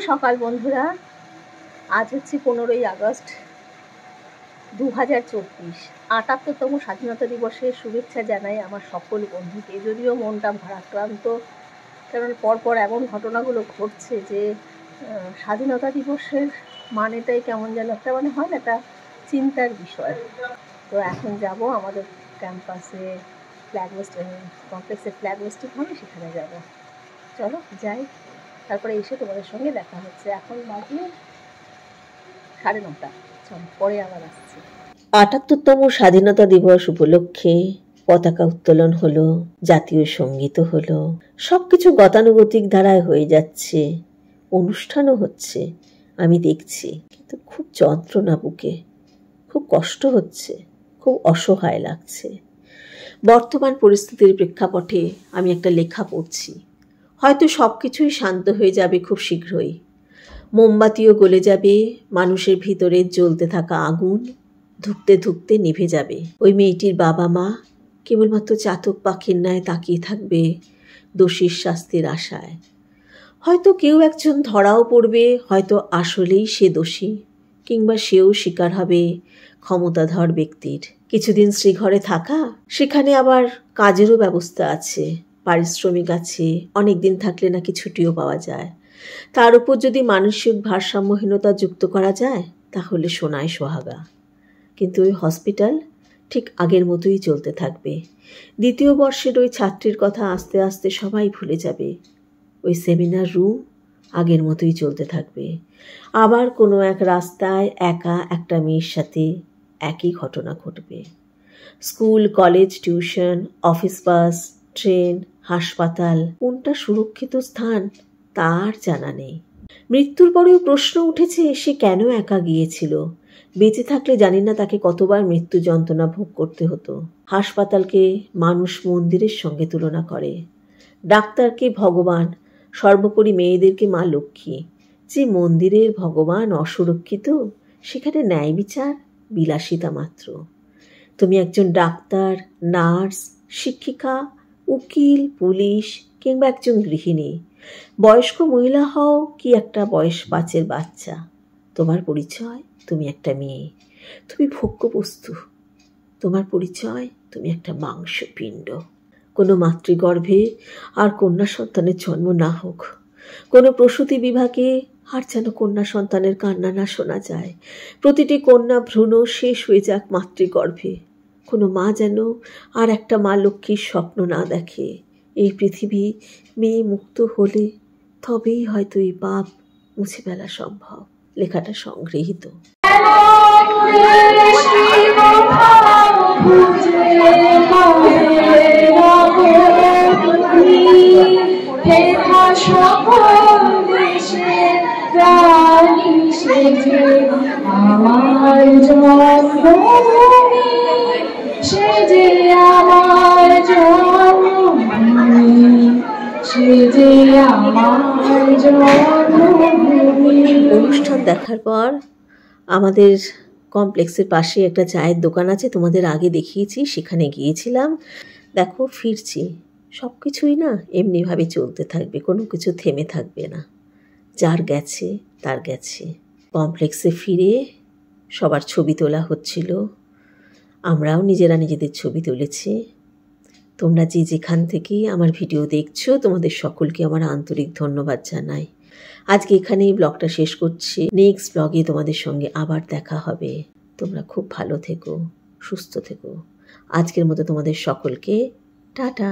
সকাল বন্ধুরা, আজ হচ্ছে 15ই আগস্ট 2024। ৭৮তম স্বাধীনতা দিবসের শুভেচ্ছা জানাই আমার সকল বন্ধুকে। যদিও মনটা ভারাক্রান্ত, কারণ পরপর এমন ঘটনাগুলো ঘটছে যে স্বাধীনতা দিবসের মানেটাই কেমন যেন একটা হয় না, একটা চিন্তার বিষয়। তো এখন যাব আমাদের ক্যাম্পাসে, ফ্ল্যাগ হোস্টিং কমপ্লেক্সে ফ্ল্যাগ হোস্টিং হবে, সেখানে যাব। চলো যাই, তারপরে এসে তোমাদের সঙ্গে দেখা হচ্ছে। এখন বাজে 9:30। চল পরে আবার আসছি। ৭৮তম স্বাধীনতা দিবস উপলক্ষে পতাকা উত্তোলন হলো, জাতীয় সঙ্গীত হলো, সবকিছু গতানুগতিক ধারায় হয়ে যাচ্ছে, অনুষ্ঠানও হচ্ছে, আমি দেখছি। কিন্তু খুব যন্ত্রণা বুকে, খুব কষ্ট হচ্ছে, খুব অসহায় লাগছে। বর্তমান পরিস্থিতির প্রেক্ষাপটে আমি একটা লেখা পড়ছি। হয়তো সব কিছুই শান্ত হয়ে যাবে খুব শীঘ্রই। মোমবাতিও গলে যাবে, মানুষের ভিতরে জ্বলতে থাকা আগুন ধুঁকতে ধুঁকতে নিভে যাবে। ওই মেয়েটির বাবা মা কেবলমাত্র চাতক পাখির ন্যায় তাকিয়ে থাকবে দোষীর শাস্তির আশায়। হয়তো কেউ একজন ধরাও পড়বে, হয়তো আসলেই সে দোষী, কিংবা সেও শিকার হবে ক্ষমতাধর ব্যক্তির। কিছুদিন শ্রীঘরে থাকা, সেখানে আবার কাজেরও ব্যবস্থা আছে, পারিশ্রমিক আছে, অনেক দিন থাকলে নাকি ছুটিও পাওয়া যায়। তার উপর যদি মানসিক ভারসাম্যহীনতা যুক্ত করা যায়, তাহলে সোনায় সোহাগা। কিন্তু ওই হসপিটাল ঠিক আগের মতোই চলতে থাকবে। দ্বিতীয় বর্ষের ওই ছাত্রীর কথা আস্তে আস্তে সবাই ভুলে যাবে। ওই সেমিনার রুম আগের মতোই চলতে থাকবে। আবার কোনো এক রাস্তায় একা একটা মেয়ের সাথে একই ঘটনা ঘটবে। স্কুল, কলেজ, টিউশন, অফিস বাস, ট্রেন, হাসপাতাল, কোনটা সুরক্ষিত স্থান তার জানা নেই। মৃত্যুর পরেও প্রশ্ন উঠেছে, সে কেন একা গিয়েছিল? বেঁচে থাকলে জানি না তাকে কতবার মৃত্যু যন্ত্রণা ভোগ করতে হতো। হাসপাতালকে মানুষ মন্দিরের সঙ্গে তুলনা করে, ডাক্তারকে ভগবান, সর্বোপরি মেয়েদেরকে মা লক্ষ্মী। যে মন্দিরের ভগবান অসুরক্ষিত, সেখানে ন্যায় বিচার বিলাসিতা মাত্র। তুমি একজন ডাক্তার, নার্স, শিক্ষিকা, উকিল, পুলিশ কিংবা একজন গৃহিণী, বয়স্ক মহিলা হও কি একটা বয়স 5-এর বাচ্চা, তোমার পরিচয় তুমি একটা মেয়ে, তুমি ভোগ্যবস্তু। তোমার পরিচয় তুমি একটা মাংসপিণ্ড। কোনো মাতৃগর্ভে আর কন্যা সন্তানের জন্ম না হোক, কোনো প্রসূতি বিভাগে আর যেন কন্যা সন্তানের কান্না না শোনা যায়। প্রতিটি কন্যা ভ্রূণ শেষ হয়ে যাক মাতৃগর্ভে। কোনো মা যেন আর একটা মা লক্ষ্মীর স্বপ্ন না দেখে। এই পৃথিবী মেয়ে মুক্ত হলে তবেই হয়তো এই পাপ মুছে ফেলা সম্ভব। লেখাটা সংগৃহীত। আমার জন্মভূমি, সে যে আমার জন্মভূমি, সে যে আমার জন্মভূমি। অনুষ্ঠান দেখার পর আমাদের কমপ্লেক্সের পাশে একটা চায়ের দোকান আছে, তোমাদের আগে দেখিয়েছি, সেখানে গিয়েছিলাম। দেখো ফিরছি, সব কিছুই না এমনিভাবে চলতে থাকবে, কোনো কিছু থেমে থাকবে না। যার গেছে তার গেছে। কমপ্লেক্সে ফিরে সবার ছবি তোলা হচ্ছিল, আমরাও নিজেরা নিজেদের ছবি তুলেছি। তোমরা যে যেখান থেকে আমার ভিডিও দেখছো, তোমাদের সকলকে আমার আন্তরিক ধন্যবাদ জানাই। আজকে এখানেই ব্লগটা শেষ করছি। নেক্সট ব্লগে তোমাদের সঙ্গে আবার দেখা হবে। তোমরা খুব ভালো থেকো, সুস্থ থেকো। আজকের মতো তোমাদের সকলকে টাটা।